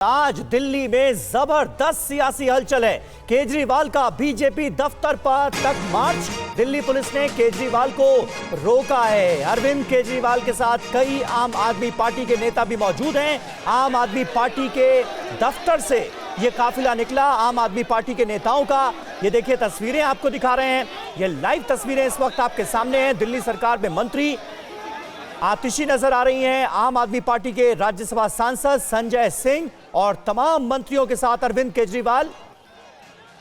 आज दिल्ली में जबरदस्त सियासी हलचल है। केजरीवाल का बीजेपी दफ्तर पर तक मार्च। दिल्ली पुलिस ने केजरीवाल को रोका है। अरविंद केजरीवाल के साथ कई आम आदमी पार्टी के नेता भी मौजूद हैं। आम आदमी पार्टी के दफ्तर से यह काफिला निकला आम आदमी पार्टी के नेताओं का। ये देखिए तस्वीरें आपको दिखा रहे हैं, ये लाइव तस्वीरें इस वक्त आपके सामने हैं। दिल्ली सरकार में मंत्री आतिशी नजर आ रही हैं। आम आदमी पार्टी के राज्यसभा सांसद संजय सिंह और तमाम मंत्रियों के साथ अरविंद केजरीवाल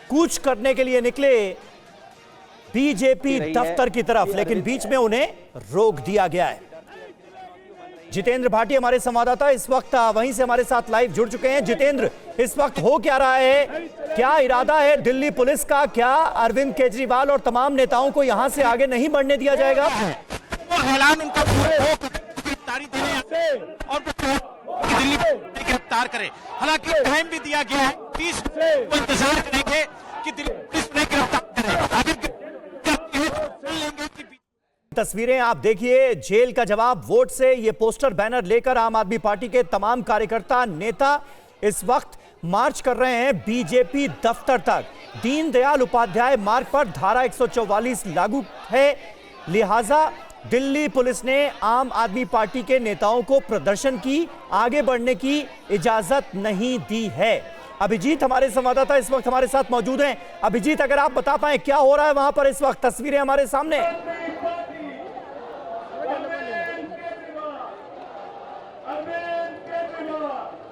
कूच करने के लिए निकले बीजेपी दफ्तर की तरफ, लेकिन बीच में उन्हें रोक दिया गया है। जितेंद्र भाटी हमारे संवाददाता इस वक्त वहीं से हमारे साथ लाइव जुड़ चुके हैं। जितेंद्र, इस वक्त हो क्या रहा है, क्या इरादा है दिल्ली पुलिस का? क्या अरविंद केजरीवाल और तमाम नेताओं को यहां से आगे नहीं बढ़ने दिया जाएगा? ऐलान उनका पूरे हो गिरफ्तारी देने और दिल्ली गिरफ्तार करे। हालांकि टाइम भी दिया गया है, 30 को इंतजार करेंगे कि दिल्ली पुलिस ने गिरफ्तार करे। तस्वीरें आप देखिए, जेल का जवाब वोट से ये पोस्टर बैनर लेकर आम आदमी पार्टी के तमाम कार्यकर्ता नेता इस वक्त मार्च कर रहे हैं बीजेपी दफ्तर तक। दीनदयाल उपाध्याय मार्ग पर धारा 144 लागू है, लिहाजा दिल्ली पुलिस ने आम आदमी पार्टी के नेताओं को प्रदर्शन की आगे बढ़ने की इजाजत नहीं दी है। अभिजीत हमारे संवाददाता इस वक्त हमारे साथ मौजूद हैं। अभिजीत, अगर आप बता पाएं क्या हो रहा है वहां पर इस वक्त, तस्वीरें हमारे सामने।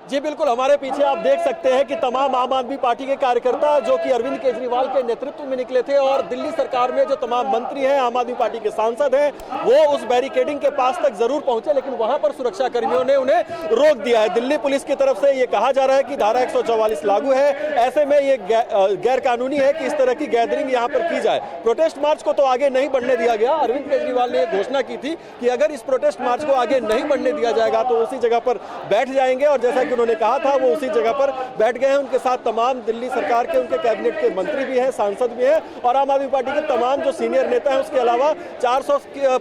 जी बिल्कुल, हमारे पीछे आप देख सकते हैं कि तमाम आम आदमी पार्टी के कार्यकर्ता जो कि अरविंद केजरीवाल के नेतृत्व में निकले थे, और दिल्ली सरकार में जो तमाम मंत्री हैं, आम आदमी पार्टी के सांसद हैं, वो उस बैरिकेडिंग के पास तक जरूर पहुंचे, लेकिन वहां पर सुरक्षा कर्मियों ने उन्हें रोक दिया है। दिल्ली पुलिस की तरफ से ये कहा जा रहा है कि धारा 144 लागू है, ऐसे में ये गैर कानूनी है कि इस तरह की गैदरिंग यहाँ पर की जाए। प्रोटेस्ट मार्च को तो आगे नहीं बढ़ने दिया गया। अरविंद केजरीवाल ने घोषणा की थी कि अगर इस प्रोटेस्ट मार्च को आगे नहीं बढ़ने दिया जाएगा तो उसी जगह पर बैठ जाएंगे, और जैसा कि उन्होंने कहा था वो उसी जगह पर बैठ गए हैं। उनके साथ तमाम दिल्ली सरकार के, उनके कैबिनेट के मंत्री भी हैं, सांसद भी हैं, और आम आदमी पार्टी के तमाम जो सीनियर नेता हैं। उसके अलावा 400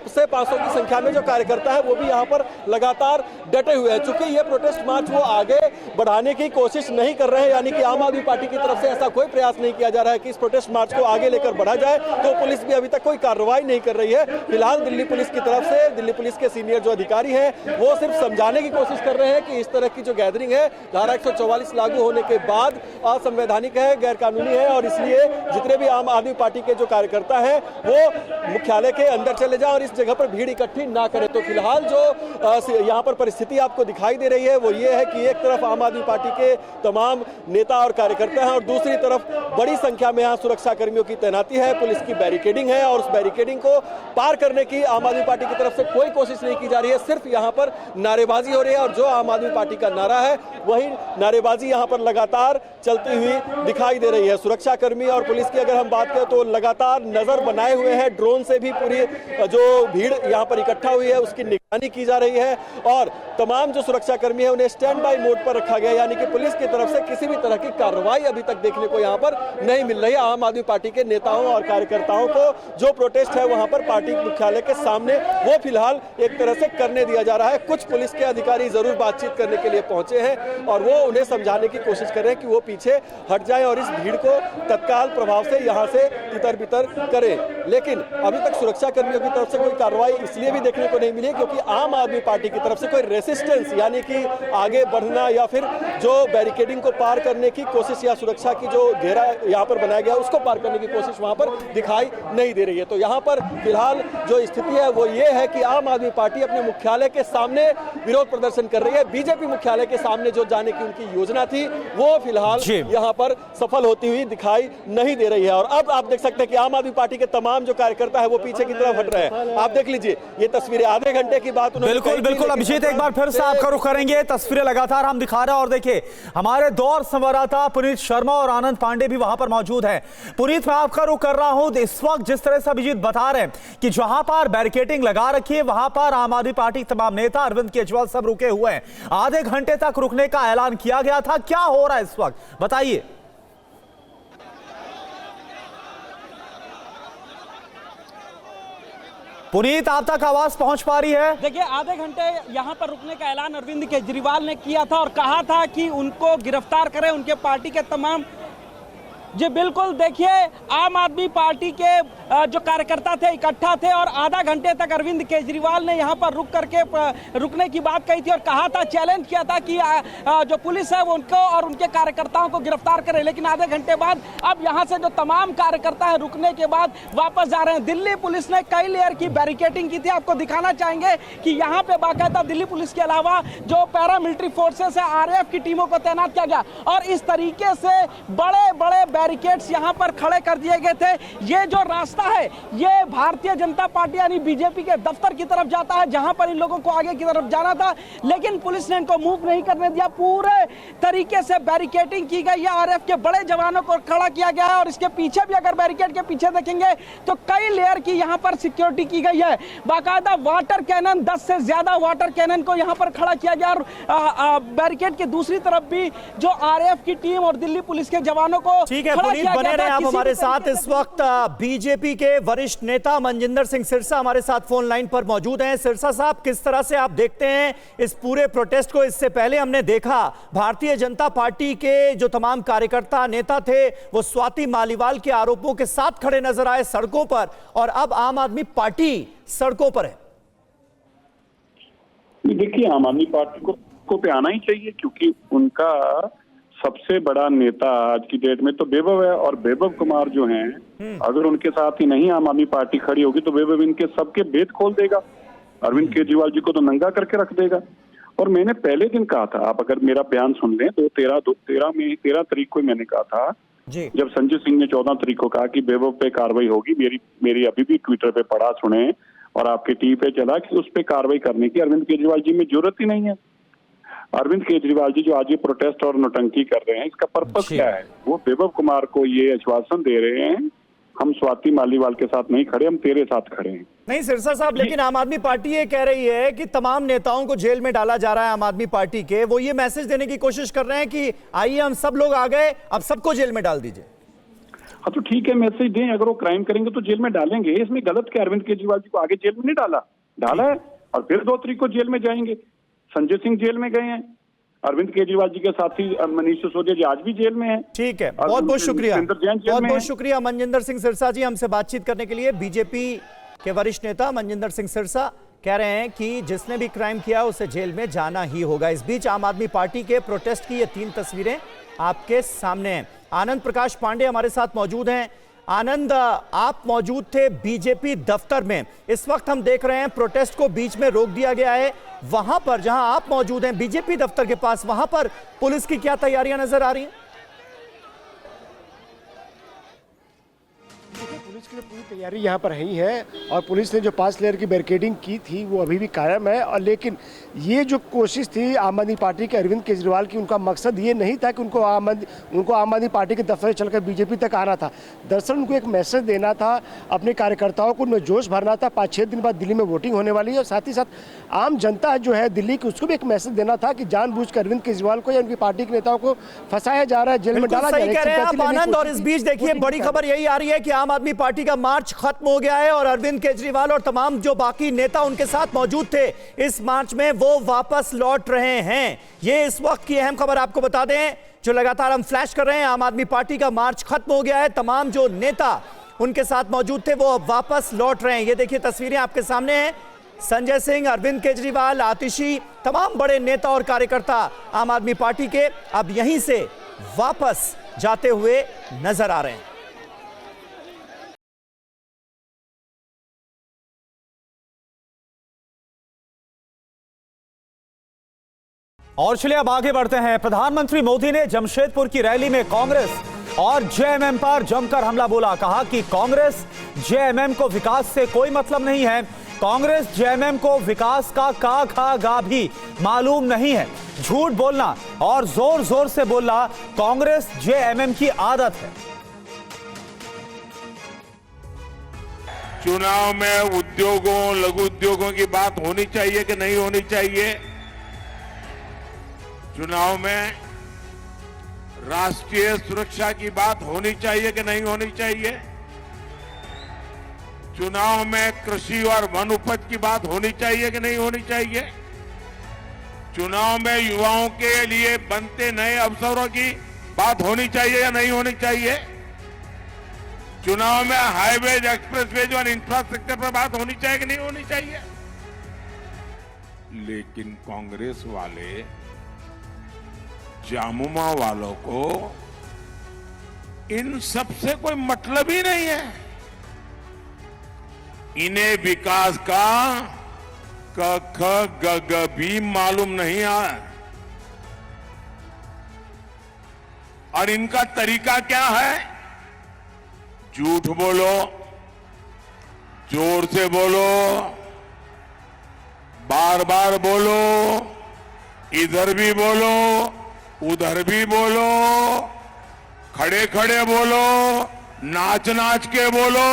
से 500 की संख्या में जो कार्यकर्ता है वो भी यहाँ पर लगातार डटे हुए हैं। चूंकि ये प्रोटेस्ट मार्च वो आगे बढ़ाने की कोशिश नहीं कर रहे हैं, यानी कि आम आदमी पार्टी की तरफ से ऐसा कोई प्रयास नहीं किया जा रहा है कि इस प्रोटेस्ट मार्च को आगे लेकर बढ़ा जाए, तो पुलिस भी अभी तक कोई कार्रवाई नहीं कर रही है। फिलहाल दिल्ली पुलिस की तरफ से, दिल्ली पुलिस के सीनियर जो अधिकारी हैं वो सिर्फ समझाने की कोशिश कर रहे हैं कि इस तरह की जो गैदरिंग है धारा 144 लागू होने के बाद असंवैधानिक है, गैर कानूनी है, और इसलिए जितने भी आम आदमी पार्टी के जो कार्यकर्ता हैं वो मुख्यालय के अंदर चले जाएं और इस जगह पर भीड़ इकट्ठी ना करें। तो फिलहाल जो यहाँ पर परिस्थिति आपको दिखाई दे रही है वो ये है कि एक तरफ आम आदमी पार्टी के तमाम नेता और कार्यकर्ता हैं, और दूसरी तरफ बड़ी संख्या में यहाँ सुरक्षा कर्मियों की तैनाती है, पुलिस की बैरिकेडिंग है, और उस बैरिकेडिंग को पार करने की आम आदमी पार्टी की तरफ से कोई कोशिश नहीं की जा रही है। सिर्फ यहाँ पर नारेबाजी हो रही है, और जो आम आदमी पार्टी का नारा है वही नारेबाजी यहाँ पर लगातार चलती हुई दिखाई दे रही है। सुरक्षा कर्मी और पुलिस की अगर हम बात करें तो लगातार नजर बनाए हुए हैं, ड्रोन से भी पूरी जो भीड़ यहाँ पर इकट्ठा हुई है उसकी निगरानी की जा रही है, और तमाम जो सुरक्षा कर्मी है उन्हें स्टैंड बाय मोड पर रखा गया, यानी कि पुलिस की तरफ से किसी भी तरह की कार्रवाई अभी तक देखने को यहाँ पर नहीं मिल रही है। आम आदमी पार्टी के नेताओं और कार्यकर्ताओं को जो प्रोटेस्ट है वहां पर पार्टी मुख्यालय के सामने वो फिलहाल एक तरह से करने दिया जा रहा है। कुछ पुलिस के अधिकारी जरूर बातचीत करने के लिए पहुंचे हैं और वो उन्हें समझाने की कोशिश कर रहे हैं कि वो पीछे हट जाएं और इस भीड़ को तत्काल प्रभाव से यहां से तितर बितर करें। लेकिन अभी तक सुरक्षा कर्मियों की तरफ से कोई कार्रवाई इसलिए भी देखने को नहीं मिली क्योंकि आम आदमी पार्टी की तरफ से कोई रेसिस्टेंस, यानी कि आगे बढ़ना या फिर जो बैरिकेडिंग को पार करने की कोशिश या सुरक्षा की जो घेरा यहाँ पर बनाया गया उसको पार करने की कोशिश वहां पर दिखाई नहीं दे रही है। तो यहाँ पर फिलहाल जो स्थिति है वो ये है कि आम आदमी पार्टी अपने मुख्यालय के सामने विरोध प्रदर्शन कर रही है। बीजेपी मुख्यालय के सामने जो जाने की उनकी योजना थी वो फिलहाल यहाँ पर सफल होती हुई दिखाई नहीं दे रही है। और अब आप देख सकते हैं कि आम आदमी पार्टी के तमाम जो कार्यकर्ता है वो पीछे की तरफ हट रहे हैं। आप देख लीजिए ये तस्वीरें, आधे घंटे की बात उन्होंने बिल्कुल बिल्कुल अभिजीत, एक बार फिर से आपका रुख करेंगे, तस्वीरें लगातार हम दिखा रहे हैं। और देखिए हमारे दौर संवाददाता पुनीत शर्मा और आनंद पांडे भी वहां पर मौजूद हैं। पुनीत, मैं आपका रुख कर रहा हूं, इस वक्त जिस तरह से अभिजीत बता रहे हैं कि जहां पर बैरिकेडिंग लगा रखी है वहां पर आम आदमी पार्टी के तमाम नेता, अरविंद केजरीवाल सब रुके हुए हैं। आधे घंटे तक रुकने का ऐलान किया गया था, क्या हो रहा है इस वक्त बताइए। पुनीत, आप तक आवाज पहुंच पा रही है? देखिए, आधे घंटे यहाँ पर रुकने का ऐलान अरविंद केजरीवाल ने किया था और कहा था कि उनको गिरफ्तार करें, उनके पार्टी के तमाम। जी बिल्कुल, देखिए आम आदमी पार्टी के जो कार्यकर्ता थे इकट्ठा थे और आधा घंटे तक अरविंद केजरीवाल ने यहाँ पर रुक करके रुकने की बात कही थी और कहा था, चैलेंज किया था कि जो पुलिस है वो उनको और उनके कार्यकर्ताओं को गिरफ्तार करे। लेकिन आधे घंटे बाद अब यहाँ से जो तमाम कार्यकर्ता है रुकने के बाद वापस जा रहे हैं। दिल्ली पुलिस ने कई लेयर की बैरिकेडिंग की थी। आपको दिखाना चाहेंगे कि यहाँ पे बाकायदा दिल्ली पुलिस के अलावा जो पैरामिलिट्री फोर्सेस है, RAF की टीमों को तैनात किया गया और इस तरीके से बड़े बड़े बैरिकेड्स यहाँ पर खड़े कर दिए गए थे। ये जो रास्ता है ये भारतीय जनता पार्टी यानी बीजेपी के दफ्तर की तरफ जाता है, जहां पर इन लोगों को आगे की तरफ जाना था, लेकिन पुलिस ने इनको मूव नहीं करने दिया। पूरे तरीके से बैरिकेडिंग की गई है, RAF के बड़े जवानों को खड़ा किया गया है और इसके पीछे भी अगर बैरिकेड के पीछे देखेंगे तो कई लेयर की यहाँ पर सिक्योरिटी की गई है। बाकायदा वाटर कैनन, 10 से ज्यादा वाटर कैनन को यहाँ पर खड़ा किया गया और बैरिकेड के दूसरी तरफ भी जो RAF की टीम और दिल्ली पुलिस के जवानों को ठीक है पुनीत, बने रहे आप हमारे साथ। इस वक्त बीजेपी के वरिष्ठ नेता मनजिंदर सिंह सिरसा हमारे साथ फोन लाइन पर मौजूद हैं। सिरसा साहब, किस तरह से आप देखते हैं इस पूरे प्रोटेस्ट को? इससे पहले हमने देखा भारतीय जनता पार्टी के जो तमाम कार्यकर्ता नेता थे वो स्वाति मालीवाल के आरोपों के साथ खड़े नजर आए सड़कों पर, और अब आम आदमी पार्टी सड़कों पर है। देखिए, आम आदमी पार्टी को पे आना ही चाहिए क्योंकि उनका सबसे बड़ा नेता आज की डेट में तो वैभव है और वैभव कुमार जो हैं, अगर उनके साथ ही नहीं आम आदमी पार्टी खड़ी होगी तो वैभव इनके सबके भेद खोल देगा। अरविंद केजरीवाल जी को तो नंगा करके रख देगा। और मैंने पहले दिन कहा था, आप अगर मेरा बयान सुन लें तो 13 तारीख को मैंने कहा था जी। जब संजय सिंह ने 14 तारीख को कहा कि वैभव पे कार्रवाई होगी, मेरी अभी भी ट्विटर पे पढ़ा, सुने और आपके टीवी पे चला कि उस पर कार्रवाई करने की अरविंद केजरीवाल जी में जरूरत ही नहीं है। अरविंद केजरीवाल जी जो आज ये प्रोटेस्ट और नौटंकी कर रहे हैं, इसका पर्पस क्या है? वो वैभव कुमार को ये आश्वासन दे रहे हैं, हम स्वाति मालीवाल के साथ नहीं खड़े, हम तेरे साथ खड़े हैं। नहीं सिरसा साहब, लेकिन आम आदमी पार्टी ये कह रही है कि तमाम नेताओं को जेल में डाला जा रहा है। आम आदमी पार्टी के वो ये मैसेज देने की कोशिश कर रहे हैं कि आइए हम सब लोग आ गए, अब सबको जेल में डाल दीजिए। हाँ तो ठीक है, मैसेज दें, अगर वो क्राइम करेंगे तो जेल में डालेंगे, इसमें गलत क्या? अरविंद केजरीवाल जी को आगे जेल में नहीं डाला है और फिर 2 तारीख को जेल में जाएंगे। संजय सिंह जेल में गए हैं, अरविंद केजरीवाल जी के साथी मनीष सिसोदिया जी आज भी जेल में हैं। ठीक है, बहुत बहुत शुक्रिया, बहुत बहुत शुक्रिया मनजिंदर सिंह सिरसा जी हमसे बातचीत करने के लिए। बीजेपी के वरिष्ठ नेता मनजिंदर सिंह सिरसा कह रहे हैं कि जिसने भी क्राइम किया उसे जेल में जाना ही होगा। इस बीच आम आदमी पार्टी के प्रोटेस्ट की ये 3 तस्वीरें आपके सामने हैं। आनंद प्रकाश पांडे हमारे साथ मौजूद हैं। आनंद, आप मौजूद थे बीजेपी दफ्तर में। इस वक्त हम देख रहे हैं प्रोटेस्ट को बीच में रोक दिया गया है। वहां पर जहां आप मौजूद हैं बीजेपी दफ्तर के पास, वहां पर पुलिस की क्या तैयारियां नजर आ रही हैं? पुलिस की पूरी तैयारी यहाँ पर ही है और पुलिस ने जो 5 लेयर की बैरिकेडिंग की थी वो अभी भी कायम है। और लेकिन ये जो कोशिश थी आम आदमी पार्टी के अरविंद केजरीवाल की, उनका मकसद ये नहीं था कि उनको आम आदमी पार्टी के दफ्तर चलकर बीजेपी तक आना था। दरअसल उनको एक मैसेज देना था, अपने कार्यकर्ताओं को उनमें जोश भरना था। 5-6 दिन बाद दिल्ली में वोटिंग होने वाली है और साथ ही साथ आम जनता जो है दिल्ली की, उसको भी एक मैसेज देना था कि जानबूझकर अरविंद केजरीवाल को या उनकी पार्टी के नेताओं को फंसाया जा रहा है, जेल में डाला जा रहा है। और इस बीच देखिए बड़ी खबर यही आ रही है कि आम आदमी पार्टी का मार्च खत्म हो गया है और अरविंद केजरीवाल और तमाम जो बाकी नेता उनके साथ मौजूद थे इस मार्च में, वो वापस लौट रहे हैं। ये इस वक्त की अहम खबर आपको बता दें जो लगातार हम फ्लैश कर रहे हैं। आम आदमी पार्टी का मार्च खत्म हो गया है, तमाम जो नेता उनके साथ मौजूद थे वो अब वापस लौट रहे हैं। ये देखिए तस्वीरें आपके सामने हैं। संजय सिंह, अरविंद केजरीवाल, आतिशी, तमाम बड़े नेता और कार्यकर्ता आम आदमी पार्टी के अब यहीं से वापस जाते हुए नजर आ रहे हैं। और चलिए अब आगे बढ़ते हैं। प्रधानमंत्री मोदी ने जमशेदपुर की रैली में कांग्रेस और जेएमएम पर जमकर हमला बोला। कहा कि कांग्रेस जेएमएम को विकास से कोई मतलब नहीं है। कांग्रेस जेएमएम को विकास का का खा गा भी मालूम नहीं है। झूठ बोलना और जोर जोर से बोलना कांग्रेस जेएमएम की आदत है। चुनाव में उद्योगों, लघु उद्योगों की बात होनी चाहिए कि नहीं होनी चाहिए? चुनाव में राष्ट्रीय सुरक्षा की बात होनी चाहिए कि नहीं होनी चाहिए? चुनाव में कृषि और वन उपज की बात होनी चाहिए कि नहीं होनी चाहिए? चुनाव में युवाओं के लिए बनते नए अवसरों की बात होनी चाहिए या नहीं होनी चाहिए? चुनाव में हाईवेज, एक्सप्रेसवेज और इंफ्रास्ट्रक्चर पर बात होनी चाहिए कि नहीं होनी चाहिए? लेकिन कांग्रेस वाले जामुमा वालों को इन सब से कोई मतलब ही नहीं है। इन्हें विकास का क ख ग ग भी मालूम नहीं है। और इनका तरीका क्या है? झूठ बोलो, जोर से बोलो, बार बार बोलो, इधर भी बोलो, उधर भी बोलो, खड़े खड़े बोलो, नाच नाच के बोलो,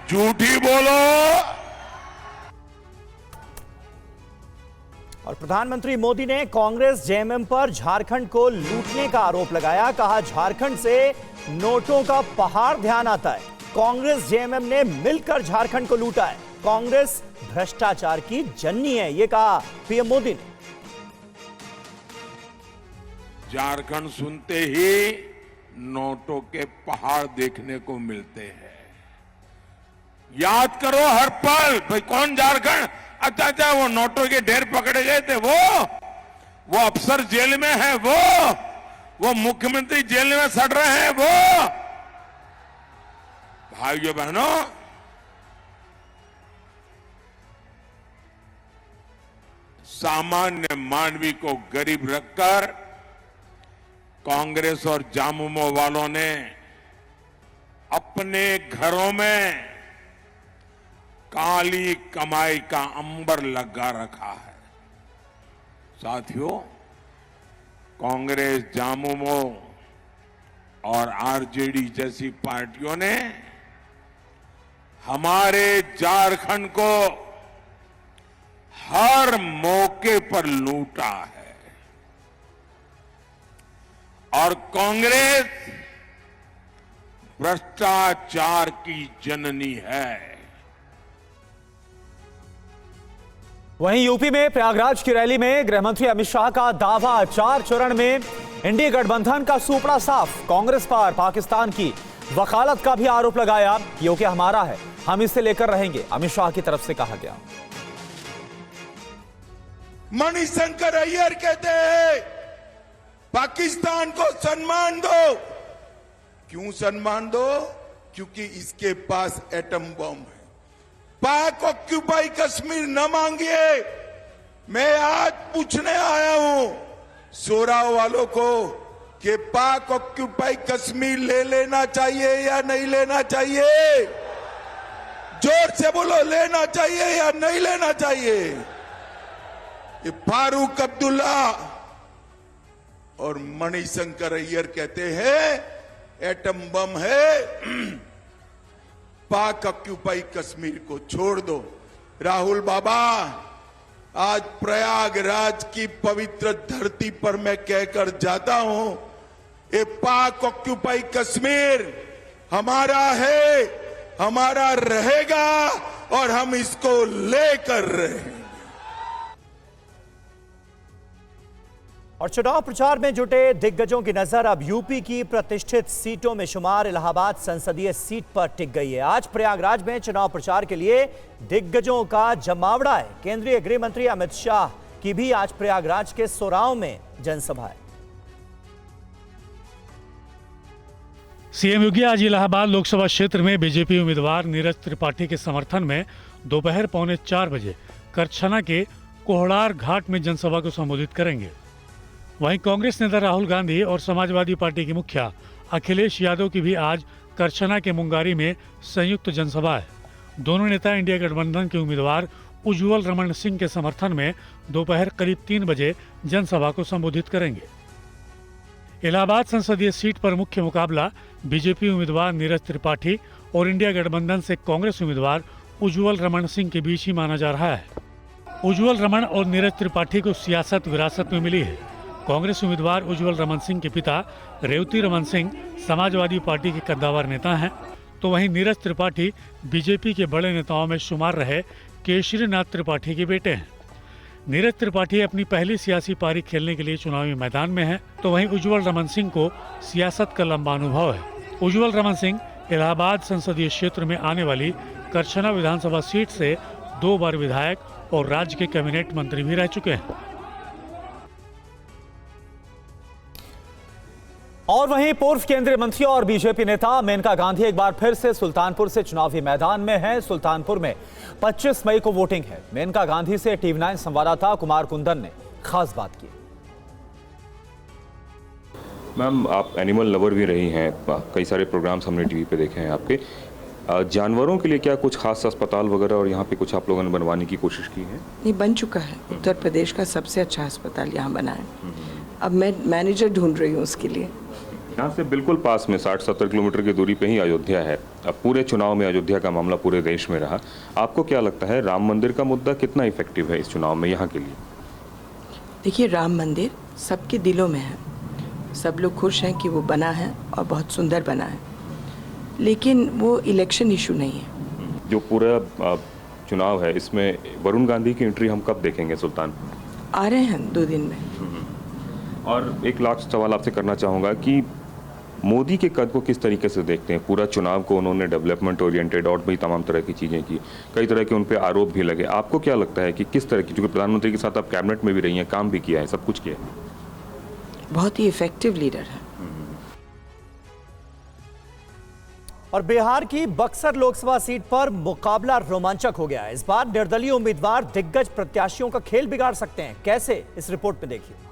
झूठी बोलो। और प्रधानमंत्री मोदी ने कांग्रेस जेएमएम पर झारखंड को लूटने का आरोप लगाया। कहा, झारखंड से नोटों का पहाड़ ध्यान आता है। कांग्रेस जेएमएम ने मिलकर झारखंड को लूटा है। कांग्रेस भ्रष्टाचार की जननी है, ये कहा पीएम मोदी ने। झारखंड सुनते ही नोटों के पहाड़ देखने को मिलते हैं। याद करो हर पल, भाई कौन झारखंड? अच्छा, वो नोटों के ढेर पकड़े गए थे, वो अफसर जेल में है, वो मुख्यमंत्री जेल में सड़ रहे हैं, वो भाइयों बहनों, सामान्य मानवी को गरीब रखकर कांग्रेस और जामुमो वालों ने अपने घरों में काली कमाई का अंबर लगा रखा है। साथियों, कांग्रेस, जामुमो और आरजेडी जैसी पार्टियों ने हमारे झारखंड को हर मौके पर लूटा है। और कांग्रेस भ्रष्टाचार की जननी है। वहीं यूपी में प्रयागराज की रैली में गृहमंत्री अमित शाह का दावा, 4 चरण में इंडी गठबंधन का सूपड़ा साफ। कांग्रेस पर पाकिस्तान की वकालत का भी आरोप लगाया। यूपी हमारा है, हम इसे लेकर रहेंगे, अमित शाह की तरफ से कहा गया। मणिशंकर अय्यर कहते हैं पाकिस्तान को सम्मान दो। क्यों सम्मान दो? क्योंकि इसके पास एटम बम है। पाक ऑक्यूपाई कश्मीर न मांगिए। मैं आज पूछने आया हूं सोराव वालों को कि पाक ऑक्यूपाई कश्मीर ले लेना चाहिए या नहीं लेना चाहिए? जोर से बोलो, लेना चाहिए या नहीं लेना चाहिए? ये फारूक अब्दुल्ला और मणिशंकर अय्यर कहते हैं एटम बम है, पाक ऑक्यूपाई कश्मीर को छोड़ दो। राहुल बाबा, आज प्रयागराज की पवित्र धरती पर मैं कहकर जाता हूं, ये पाक ऑक्यूपाई कश्मीर हमारा है, हमारा रहेगा और हम इसको लेकर रहेंगे। और चुनाव प्रचार में जुटे दिग्गजों की नजर अब यूपी की प्रतिष्ठित सीटों में शुमार इलाहाबाद संसदीय सीट पर टिक गई है। आज प्रयागराज में चुनाव प्रचार के लिए दिग्गजों का जमावड़ा है। केंद्रीय गृह मंत्री अमित शाह की भी आज प्रयागराज के सोराव में जनसभा है। सीएम योगी आज इलाहाबाद लोकसभा क्षेत्र में बीजेपी उम्मीदवार नीरज त्रिपाठी के समर्थन में दोपहर 3:45 बजे करछना के कोहड़ार घाट में जनसभा को संबोधित करेंगे। वहीं कांग्रेस नेता राहुल गांधी और समाजवादी पार्टी के मुखिया अखिलेश यादव की भी आज करछना के मुंगारी में संयुक्त जनसभा है। दोनों नेता इंडिया गठबंधन के उम्मीदवार उज्जवल रमण सिंह के समर्थन में दोपहर करीब 3 बजे जनसभा को संबोधित करेंगे। इलाहाबाद संसदीय सीट पर मुख्य मुकाबला बीजेपी उम्मीदवार नीरज त्रिपाठी और इंडिया गठबंधन से कांग्रेस उम्मीदवार उज्जवल रमण सिंह के बीच ही माना जा रहा है। उज्जवल रमण और नीरज त्रिपाठी को सियासत विरासत में मिली है। कांग्रेस उम्मीदवार उज्जवल रमण सिंह के पिता रेवती रमण सिंह समाजवादी पार्टी के कद्दावर नेता हैं, तो वहीं नीरज त्रिपाठी बीजेपी के बड़े नेताओं में शुमार रहे केशरीनाथ त्रिपाठी के बेटे हैं। नीरज त्रिपाठी अपनी पहली सियासी पारी खेलने के लिए चुनावी मैदान में है, तो वहीं उज्जवल रमन सिंह को सियासत का लंबा अनुभव है। उज्जवल रमन सिंह इलाहाबाद संसदीय क्षेत्र में आने वाली करछना विधानसभा सीट से 2 बार विधायक और राज्य के कैबिनेट मंत्री भी रह चुके हैं। और वहीं पूर्व केंद्रीय मंत्री और बीजेपी नेता मेनका गांधी एक बार फिर से सुल्तानपुर से चुनावी मैदान में हैं। सुल्तानपुर में 25 मई को वोटिंग है। मेनका गांधी से टीवी 9 संवाददाता कुमार कुंदन ने खास बात की। मैम, आप एनिमल लवर भी रही हैं, कई सारे प्रोग्राम्स हमने टीवी पे देखे हैं आपके। जानवरों के लिए क्या कुछ खास अस्पताल वगैरह और यहाँ पे कुछ आप लोगों ने बनवाने की कोशिश की है? नहीं, बन चुका है। उत्तर प्रदेश का सबसे अच्छा अस्पताल यहाँ बना है। अब मैं मैनेजर ढूंढ रही हूँ उसके लिए। यहाँ से बिल्कुल पास में 60-70 किलोमीटर की दूरी पे ही अयोध्या है। अब पूरे चुनाव में अयोध्या का मामला पूरे देश में रहा। आपको क्या लगता है राम मंदिर का मुद्दा कितना इफेक्टिव है इस चुनाव में यहाँ के लिए? देखिए, राम मंदिर सबके दिलों में है। सब लोग खुश हैं कि वो बना है और बहुत सुंदर बना है, लेकिन वो इलेक्शन इशू नहीं है। जो पूरा चुनाव है इसमें वरुण गांधी की एंट्री हम कब देखेंगे सुल्तानपुर? आ रहे हैं 2 दिन में। और एक लास्ट सवाल आपसे करना चाहूँगा कि मोदी के कद को किस तरीके से देखते हैं? पूरा चुनाव को उन्होंने डेवलपमेंट ओरिएंटेड और भी तमाम तरह की चीज़ें की, कई तरह के उन पे आरोप भी लगे। आपको क्या लगता है कि किस तरह की, क्योंकि प्रधानमंत्री के साथ आप कैबिनेट में भी रही हैं, काम भी किया है, सब कुछ किया है, बहुत ही इफेक्टिव लीडर है। और बिहार की बक्सर लोकसभा सीट पर मुकाबला रोमांचक हो गया है। इस बार निर्दलीय उम्मीदवार दिग्गज प्रत्याशियों का खेल बिगाड़ सकते हैं। कैसे, इस रिपोर्ट में देखिए।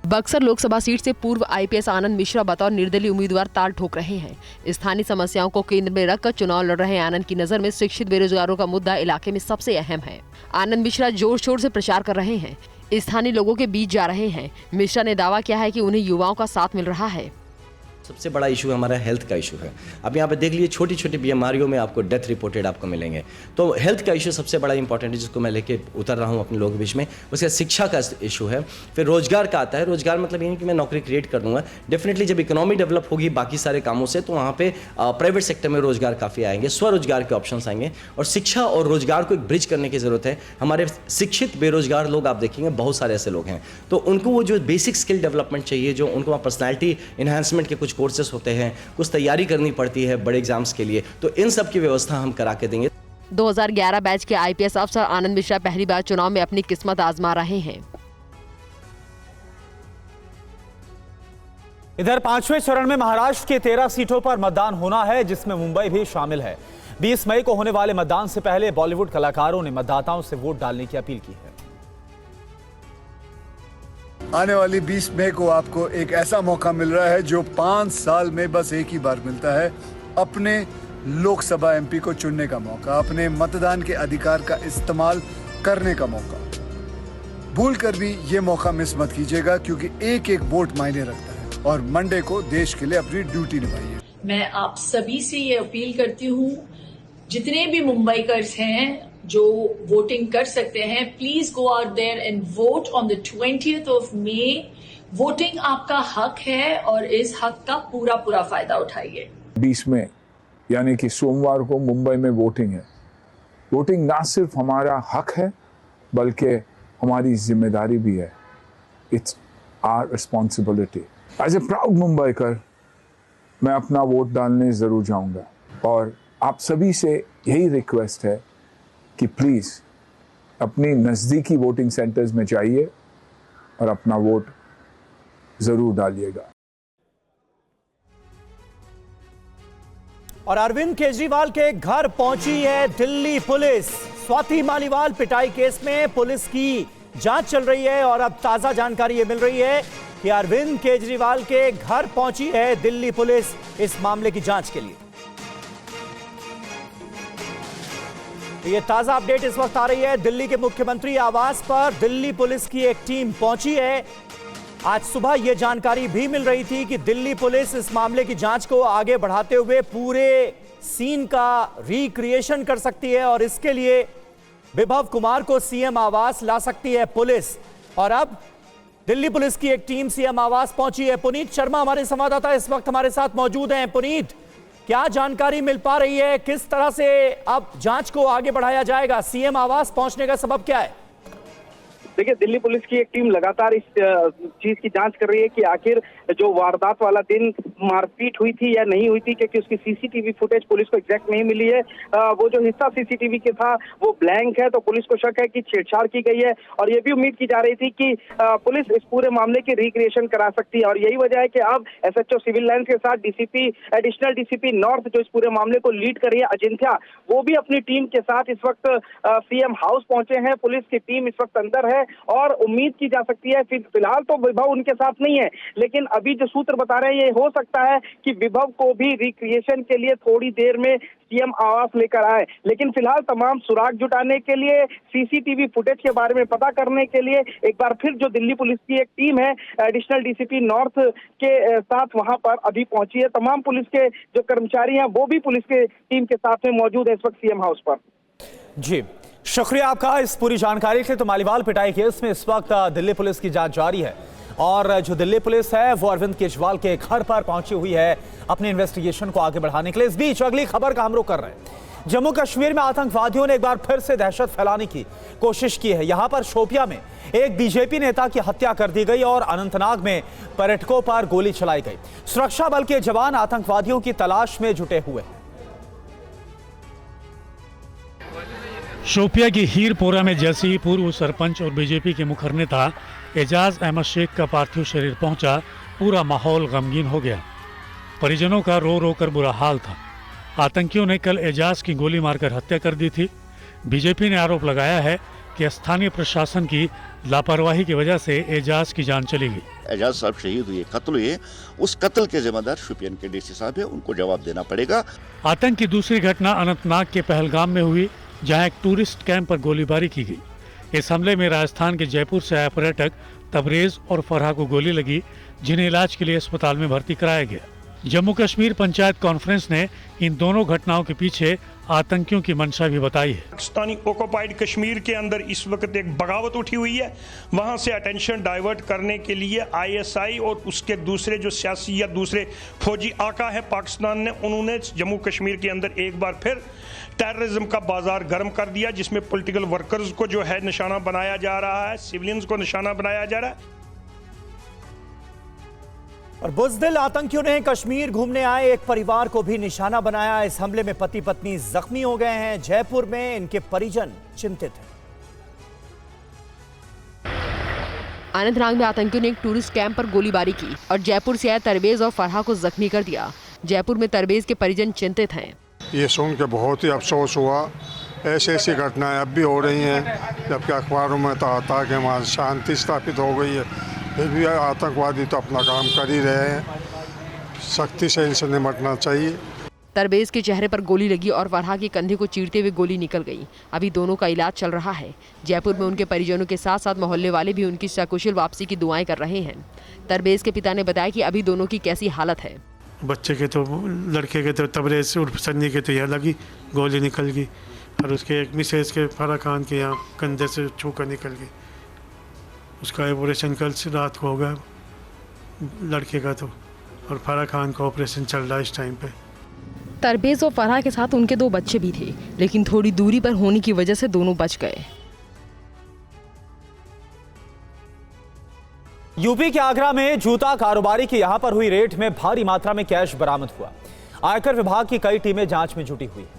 बक्सर लोकसभा सीट से पूर्व आईपीएस आनंद मिश्रा बतौर निर्दलीय उम्मीदवार ताल ठोक रहे हैं। स्थानीय समस्याओं को केंद्र में रखकर चुनाव लड़ रहे आनंद की नजर में शिक्षित बेरोजगारों का मुद्दा इलाके में सबसे अहम है। आनंद मिश्रा जोर शोर से प्रचार कर रहे हैं, स्थानीय लोगों के बीच जा रहे हैं। मिश्रा ने दावा किया है कि उन्हें युवाओं का साथ मिल रहा है। सबसे बड़ा इशू हमारा हेल्थ का इशू है। अब यहाँ पे देख लीजिए, छोटी छोटी बीमारियों में आपको डेथ रिपोर्टेड आपको मिलेंगे। तो हेल्थ का इशू सबसे बड़ा इंपॉर्टेंट है, जिसको मैं लेके उतर रहा हूँ अपने लोगों के बीच में। उसके शिक्षा का इशू है, फिर रोजगार का आता है। रोजगार मतलब ये नहीं कि मैं नौकरी क्रिएट कर दूंगा। डेफिनेटली जब इकोनॉमी डेवलप होगी बाकी सारे कामों से, तो वहाँ पे प्राइवेट सेक्टर में रोजगार काफ़ी आएंगे, स्वरोजगार के ऑप्शन आएंगे। और शिक्षा और रोजगार को एक ब्रिज करने की जरूरत है। हमारे शिक्षित बेरोजगार लोग आप देखेंगे बहुत सारे ऐसे लोग हैं, तो उनको वो जो बेसिक स्किल डेवलपमेंट चाहिए, जो उनको वहाँ पर्सनैलिटी इन्हांसमेंट के कुछ कोर्सेज होते हैं, कुछ तैयारी करनी पड़ती है बड़े एग्जाम्स के लिए, तो इन सब की व्यवस्था हम करा के देंगे। 2011 बैच के आईपीएस अफसर आनंद मिश्रा पहली बार चुनाव में अपनी किस्मत आजमा रहे हैं। इधर 5वें चरण में महाराष्ट्र के 13 सीटों पर मतदान होना है, जिसमें मुंबई भी शामिल है। 20 मई को होने वाले मतदान से पहले बॉलीवुड कलाकारों ने मतदाताओं से वोट डालने की अपील की है। आने वाली 20 मई को आपको एक ऐसा मौका मिल रहा है जो 5 साल में बस एक ही बार मिलता है, अपने लोकसभा एमपी को चुनने का मौका, अपने मतदान के अधिकार का इस्तेमाल करने का मौका। भूल कर भी ये मौका मिस मत कीजिएगा, क्योंकि एक एक वोट मायने रखता है और मंडे को देश के लिए अपनी ड्यूटी निभाइए। मैं आप सभी से ये अपील करती हूँ, जितने भी मुंबईकर्स हैं जो वोटिंग कर सकते हैं, please go out there and vote on the 20th of May। Voting आपका हक है और इस हक का पूरा पूरा फायदा उठाइए। 20 मई यानी कि सोमवार को मुंबई में वोटिंग है। वोटिंग ना सिर्फ हमारा हक है बल्कि हमारी जिम्मेदारी भी है। It's our responsibility. As a proud Mumbaikar मैं अपना वोट डालने जरूर जाऊंगा और आप सभी से यही रिक्वेस्ट है कि प्लीज अपनी नजदीकी वोटिंग सेंटर्स में जाइए और अपना वोट जरूर डालिएगा। और अरविंद केजरीवाल के घर पहुंची है दिल्ली पुलिस। स्वाति मालीवाल पिटाई केस में पुलिस की जांच चल रही है और अब ताजा जानकारी ये मिल रही है कि अरविंद केजरीवाल के घर पहुंची है दिल्ली पुलिस इस मामले की जांच के लिए। ये ताजा अपडेट इस वक्त आ रही है। दिल्ली के मुख्यमंत्री आवास पर दिल्ली पुलिस की एक टीम पहुंची है। आज सुबह यह जानकारी भी मिल रही थी कि दिल्ली पुलिस इस मामले की जांच को आगे बढ़ाते हुए पूरे सीन का रिक्रिएशन कर सकती है और इसके लिए विभव कुमार को सीएम आवास ला सकती है पुलिस। और अब दिल्ली पुलिस की एक टीम सीएम आवास पहुंची है। पुनीत शर्मा हमारे संवाददाता इस वक्त हमारे साथ मौजूद हैं। पुनीत, क्या जानकारी मिल पा रही है, किस तरह से अब जांच को आगे बढ़ाया जाएगा? सीएम आवास पहुंचने का सबब क्या है? देखिए, दिल्ली पुलिस की एक टीम लगातार इस चीज की जांच कर रही है कि आखिर जो वारदात वाला दिन मारपीट हुई थी या नहीं हुई थी, क्योंकि उसकी सीसीटीवी फुटेज पुलिस को एग्जैक्ट नहीं मिली है। वो जो हिस्सा सीसीटीवी के था वो ब्लैंक है, तो पुलिस को शक है कि छेड़छाड़ की गई है और ये भी उम्मीद की जा रही थी कि पुलिस इस पूरे मामले की रिक्रिएशन करा सकती है। और यही वजह है कि अब एसएचओ सिविल लाइंस के साथ डीसीपी, एडिशनल डीसीपी नॉर्थ जो इस पूरे मामले को लीड कर रही है, अजिंठ्या, वो भी अपनी टीम के साथ इस वक्त सीएम हाउस पहुंचे हैं। पुलिस की टीम इस वक्त अंदर है और उम्मीद की जा सकती है, फिलहाल तो विभव उनके साथ नहीं है, लेकिन अभी जो सूत्र बता रहे हैं ये हो सकता है कि विभव को भी रिक्रिएशन के लिए थोड़ी देर में सीएम आवास लेकर आए। लेकिन फिलहाल तमाम सुराग जुटाने के लिए, सीसीटीवी फुटेज के बारे में पता करने के लिए एक बार फिर जो दिल्ली पुलिस की एक टीम है एडिशनल डीसीपी नॉर्थ के साथ वहां पर अभी पहुंची है। तमाम पुलिस के जो कर्मचारी हैं वो भी पुलिस के टीम के साथ में मौजूद है इस वक्त सीएम हाउस पर। जी, शुक्रिया आपका इस पूरी जानकारी के लिए। तो मालीवाल पिटाई केस में इस वक्त दिल्ली पुलिस की जांच जारी है और जो दिल्ली पुलिस है वो अरविंद केजरीवाल के घर पर पहुंची हुई है अपने इन्वेस्टिगेशन को आगे बढ़ाने के लिए। इस बीच अगली खबर का हम रुख कर रहे हैं। जम्मू कश्मीर में आतंकवादियों ने एक बार फिर से दहशत फैलाने की कोशिश की है। यहां पर शोपियां में एक बीजेपी नेता की हत्या कर दी गई और अनंतनाग में पर्यटकों पर गोली चलाई गई। सुरक्षा बल के जवान आतंकवादियों की तलाश में जुटे हुए हैं। शोपिया की हीरपोरा में जैसे ही पूर्व सरपंच और बीजेपी के मुखर नेता एजाज अहमद शेख का पार्थिव शरीर पहुंचा, पूरा माहौल गमगीन हो गया। परिजनों का रो रो कर बुरा हाल था। आतंकियों ने कल एजाज की गोली मारकर हत्या कर दी थी। बीजेपी ने आरोप लगाया है कि स्थानीय प्रशासन की लापरवाही की वजह से एजाज की जान चली गई। एजाज साहब शहीद हुए, कत्ल हुए, उस कत्ल के जिम्मेदार शोपियान के डीसी साहब है, उनको जवाब देना पड़ेगा। आतंक की दूसरी घटना अनंतनाग के पहलगाम में हुई, जहां एक टूरिस्ट कैंप पर गोलीबारी की गई। इस हमले में राजस्थान के जयपुर से आए पर्यटक तबरेज और फरहा को गोली लगी, जिन्हें इलाज के लिए अस्पताल में भर्ती कराया गया। जम्मू कश्मीर पंचायत कॉन्फ्रेंस ने इन दोनों घटनाओं के पीछे आतंकियों की मंशा भी बताई है। पाकिस्तानी ऑक्युपाइड कश्मीर के अंदर इस वक्त एक बगावत उठी हुई है। वहां से अटेंशन डाइवर्ट करने के लिए आईएसआई और उसके दूसरे जो सियासी या दूसरे फौजी आका है पाकिस्तान ने, उन्होंने जम्मू कश्मीर के अंदर एक बार फिर टेररिज्म का बाजार गर्म कर दिया, जिसमें पॉलिटिकल वर्कर्स को जो है निशाना बनाया जा रहा है, सिविलियंस को निशाना बनाया जा रहा है। और बुज़दिल आतंकियों ने कश्मीर घूमने आए एक परिवार को भी निशाना बनाया। इस हमले में पति पत्नी जख्मी हो गए हैं। जयपुर में इनके परिजन चिंतित हैं। अनंतनाग में आतंकियों ने एक टूरिस्ट कैंप पर गोलीबारी की और जयपुर से आए तरवेज और फरहा को जख्मी कर दिया। जयपुर में तरवेज के परिजन चिंतित हैं। ये सुन के बहुत ही अफसोस हुआ। ऐसी घटनाएं अब भी हो रही हैं, जबकि अखबारों में तो आता है कि वहाँ शांति स्थापित हो गई है, फिर भी आतंकवादी तो अपना काम कर ही रहे हैं। सख्ती से इनसे निपटना चाहिए। तरवेज के चेहरे पर गोली लगी और फरहा के कंधे को चीरते हुए गोली निकल गई। अभी दोनों का इलाज चल रहा है। जयपुर में उनके परिजनों के साथ साथ मोहल्ले वाले भी उनकी सकुशल वापसी की दुआएं कर रहे हैं। तरवेज के पिता ने बताया कि अभी दोनों की कैसी हालत है। बच्चे के तो, लड़के के तो तबरेज उर्फ सन्नी के तो यहाँ लगी, गोली निकल गई और उसके एक मिसेज के फरहा खान के यहाँ कंधे से छू कर निकल गई। उसका ऑपरेशन कल से रात को होगा लड़के का तो, और फरहा खान का ऑपरेशन चल रहा है इस टाइम पे। तरवेज और फरहा के साथ उनके 2 बच्चे भी थे, लेकिन थोड़ी दूरी पर होने की वजह से दोनों बच गए। यूपी के आगरा में जूता कारोबारी की यहां पर हुई रेड में भारी मात्रा में कैश बरामद हुआ। आयकर विभाग की कई टीमें जांच में जुटी हुई हैं।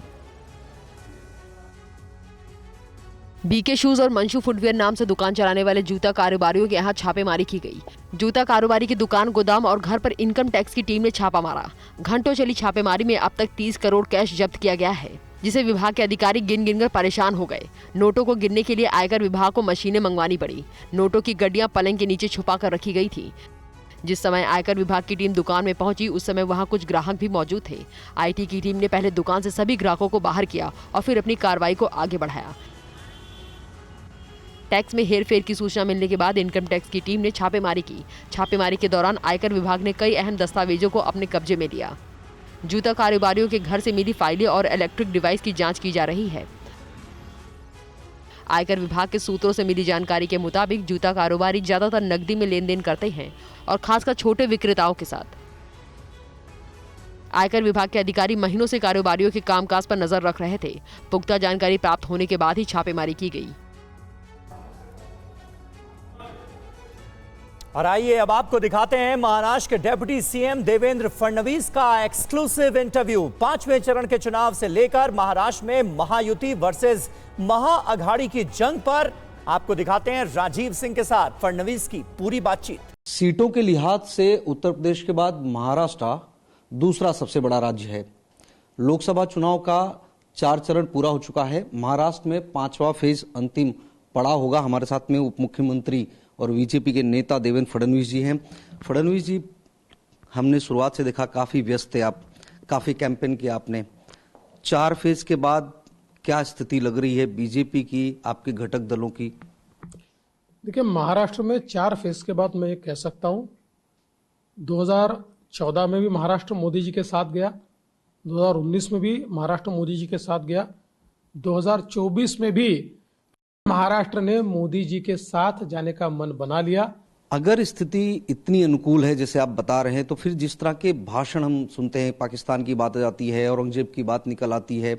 बीके शूज और मंशू फुटवेयर नाम से दुकान चलाने वाले जूता कारोबारियों के यहाँ छापेमारी की गई। जूता कारोबारी की दुकान, गोदाम और घर पर इनकम टैक्स की टीम ने छापा मारा। घंटों चली छापेमारी में अब तक 30 करोड़ कैश जब्त किया गया है, जिसे विभाग के अधिकारी गिन गिनकर परेशान हो गए। नोटों को गिनने के लिए आयकर विभाग को मशीनें मंगवानी पड़ी। नोटों की गड्डियां पलंग के नीचे छुपा कर रखी गई थी। जिस समय आयकर विभाग की टीम दुकान में पहुंची, उस समय वहां कुछ ग्राहक भी मौजूद थे। आईटी की टीम ने पहले दुकान से सभी ग्राहकों को बाहर किया और फिर अपनी कार्रवाई को आगे बढ़ाया। टैक्स में हेरफेर की सूचना मिलने के बाद इनकम टैक्स की टीम ने छापेमारी की। छापेमारी के दौरान आयकर विभाग ने कई अहम दस्तावेजों को अपने कब्जे में लिया। जूता कारोबारियों के घर से मिली फाइलें और इलेक्ट्रिक डिवाइस की जांच की जा रही है। आयकर विभाग के सूत्रों से मिली जानकारी के मुताबिक जूता कारोबारी ज्यादातर नकदी में लेन देन करते हैं और खासकर छोटे विक्रेताओं के साथ। आयकर विभाग के अधिकारी महीनों से कारोबारियों के कामकाज पर नजर रख रहे थे। पुख्ता जानकारी प्राप्त होने के बाद ही छापेमारी की गई। और आइए अब आपको दिखाते हैं महाराष्ट्र के डिप्टी सीएम देवेंद्र फडणवीस का एक्सक्लूसिव इंटरव्यू। 5वें चरण के चुनाव से लेकर महाराष्ट्र में महायुति वर्सेस महाअघाड़ी की जंग पर आपको दिखाते हैं राजीव सिंह के साथ फडणवीस की पूरी बातचीत। सीटों के लिहाज से उत्तर प्रदेश के बाद महाराष्ट्र दूसरा सबसे बड़ा राज्य है। लोकसभा चुनाव का 4 चरण पूरा हो चुका है। महाराष्ट्र में 5वां फेज अंतिम पड़ाव होगा। हमारे साथ में उप मुख्यमंत्री और बीजेपी के नेता देवेंद्र फडणवीस जी हैं। फडणवीस जी, हमने शुरुआत से देखा काफी व्यस्त थे आप, काफी कैंपेन किया आपने। 4 फेज के बाद क्या स्थिति लग रही है बीजेपी की, आपके घटक दलों की? देखिए, महाराष्ट्र में 4 फेज के बाद मैं ये कह सकता हूं, 2014 में भी महाराष्ट्र मोदी जी के साथ गया, 2019 में भी महाराष्ट्र मोदी जी के साथ गया, 2024 में भी महाराष्ट्र ने मोदी जी के साथ जाने का मन बना लिया। अगर स्थिति इतनी अनुकूल है जैसे आप बता रहे हैं, तो फिर जिस तरह के भाषण हम सुनते हैं, पाकिस्तान की बात आती है, औरंगजेब की बात निकल आती है,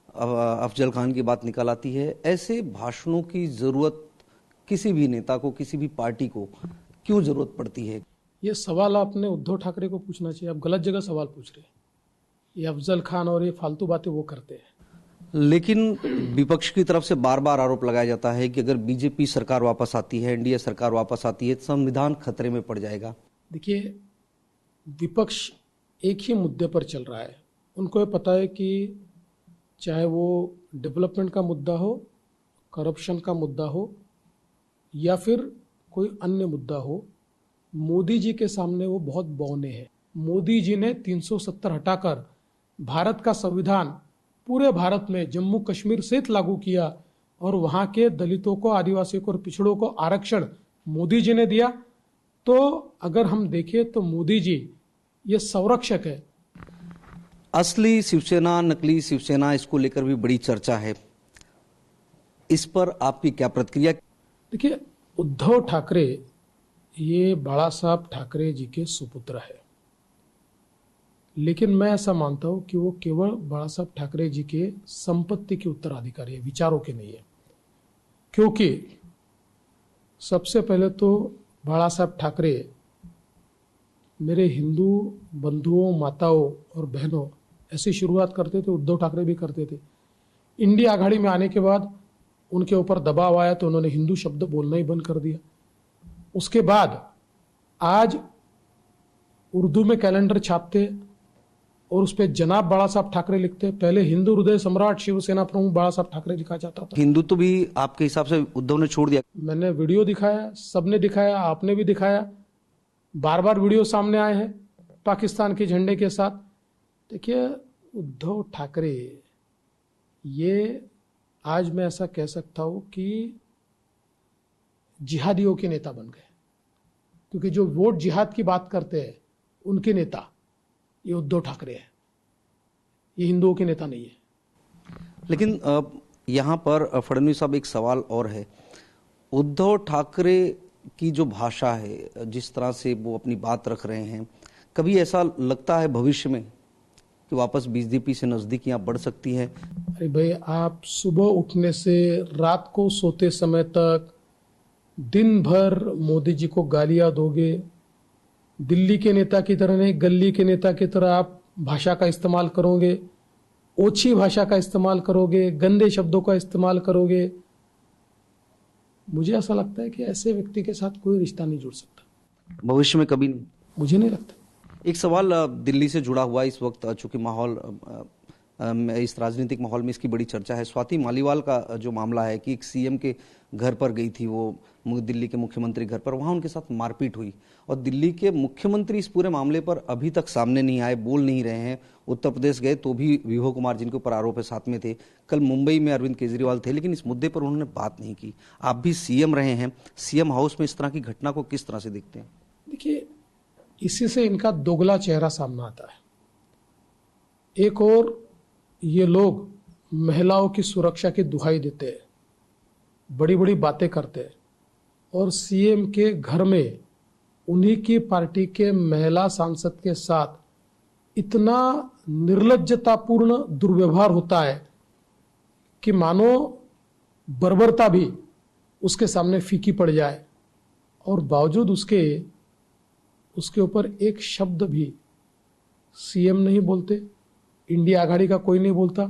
अफजल खान की बात निकल आती है, ऐसे भाषणों की जरूरत किसी भी नेता को, किसी भी पार्टी को क्यों जरूरत पड़ती है? ये सवाल आपने उद्धव ठाकरे को पूछना चाहिए। आप गलत जगह सवाल पूछ रहे हैं। ये अफजल खान और ये फालतू बातें वो करते हैं। लेकिन विपक्ष की तरफ से बार बार आरोप लगाया जाता है कि अगर बीजेपी सरकार वापस आती है, एनडीए सरकार वापस आती है, तो संविधान खतरे में पड़ जाएगा। देखिए, विपक्ष एक ही मुद्दे पर चल रहा है। उनको ये पता है कि चाहे वो डेवलपमेंट का मुद्दा हो, करप्शन का मुद्दा हो या फिर कोई अन्य मुद्दा हो, मोदी जी के सामने वो बहुत बौने हैं। मोदी जी ने 370 हटाकर भारत का संविधान पूरे भारत में जम्मू कश्मीर सहित लागू किया और वहां के दलितों को, आदिवासियों को और पिछड़ों को आरक्षण मोदी जी ने दिया। तो अगर हम देखें तो मोदी जी ये संरक्षक है। असली शिवसेना, नकली शिवसेना, इसको लेकर भी बड़ी चर्चा है। इस पर आपकी क्या प्रतिक्रिया? देखिए, उद्धव ठाकरे ये बाला साहब ठाकरे जी के सुपुत्र है, लेकिन मैं ऐसा मानता हूं कि वो केवल बाला साहब ठाकरे जी के संपत्ति के उत्तराधिकारी है, विचारों के नहीं है। क्योंकि सबसे पहले तो बाला साहब ठाकरे मेरे हिंदू बंधुओं, माताओं और बहनों ऐसी शुरुआत करते थे, उद्धव ठाकरे भी करते थे। इंडिया आघाड़ी में आने के बाद उनके ऊपर दबाव आया तो उन्होंने हिंदू शब्द बोलना ही बंद कर दिया। उसके बाद आज उर्दू में कैलेंडर छापते और उस पर जनाब बाला साहब ठाकरे लिखते। पहले हिंदू हृदय सम्राट शिवसेना प्रमुख बाला साहब ठाकरे लिखा जाता था। हिंदू तो भी आपके हिसाब से उद्धव ने छोड़ दिया? मैंने वीडियो दिखाया, सबने दिखाया, आपने भी दिखाया, बार बार वीडियो सामने आए हैं पाकिस्तान के झंडे के साथ। देखिए, उद्धव ठाकरे ये आज मैं ऐसा कह सकता हूं कि जिहादियों के नेता बन गए, क्योंकि जो वोट जिहाद की बात करते हैं उनके नेता ये उद्धव ठाकरे है, ये हिंदुओं के नेता नहीं है। लेकिन यहाँ पर फडणवीस साहब एक सवाल और है। उद्धव ठाकरे की जो भाषा है, जिस तरह से वो अपनी बात रख रहे हैं, कभी ऐसा लगता है भविष्य में कि वापस बीजेपी से नजदीकियां बढ़ सकती हैं? अरे भाई, आप सुबह उठने से रात को सोते समय तक दिन भर मोदी जी को गालियां दोगे। दिल्ली के नेता की तरह नहीं, गली के नेता की तरह आप भाषा का इस्तेमाल करोगे, ओछी भाषा का इस्तेमाल करोगे, गंदे शब्दों का इस्तेमाल करोगे। मुझे ऐसा लगता है कि ऐसे व्यक्ति के साथ कोई रिश्ता नहीं जुड़ सकता भविष्य में, कभी नहीं। मुझे नहीं लगता। एक सवाल दिल्ली से जुड़ा हुआ इस वक्त, चूंकि माहौल, इस राजनीतिक माहौल में इसकी बड़ी चर्चा है। स्वाति मालीवाल का जो मामला है कि एक सीएम के घर पर गई थी वो, दिल्ली के मुख्यमंत्री घर पर, वहां उनके साथ मारपीट हुई और दिल्ली के मुख्यमंत्री इस पूरे मामले पर अभी तक सामने नहीं आए, बोल नहीं रहे हैं। उत्तर प्रदेश गए तो भी विभो कुमार, जिनके ऊपर आरोप है, साथ में थे। कल मुंबई में अरविंद केजरीवाल थे, लेकिन इस मुद्दे पर उन्होंने बात नहीं की। आप भी सीएम रहे हैं, सीएम हाउस में इस तरह की घटना को किस तरह से देखते हैं? देखिए, इसी से इनका दोगला चेहरा सामने आता है। एक और ये लोग महिलाओं की सुरक्षा की दुहाई देते हैं बड़ी बड़ी बातें करते हैं और सीएम के घर में उन्हीं की पार्टी के महिला सांसद के साथ इतना निर्लज्जतापूर्ण दुर्व्यवहार होता है कि मानो बर्बरता भी उसके सामने फीकी पड़ जाए, और बावजूद उसके ऊपर एक शब्द भी सीएम नहीं बोलते, इंडिया आघाड़ी का कोई नहीं बोलता,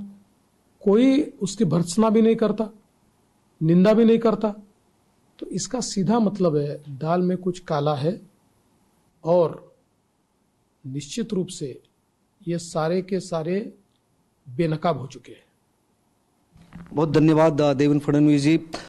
कोई उसकी भर्त्सना भी नहीं करता, निंदा भी नहीं करता। तो इसका सीधा मतलब है दाल में कुछ काला है और निश्चित रूप से ये सारे के सारे बेनकाब हो चुके हैं। बहुत धन्यवाद देवेंद्र फडणवीस जी।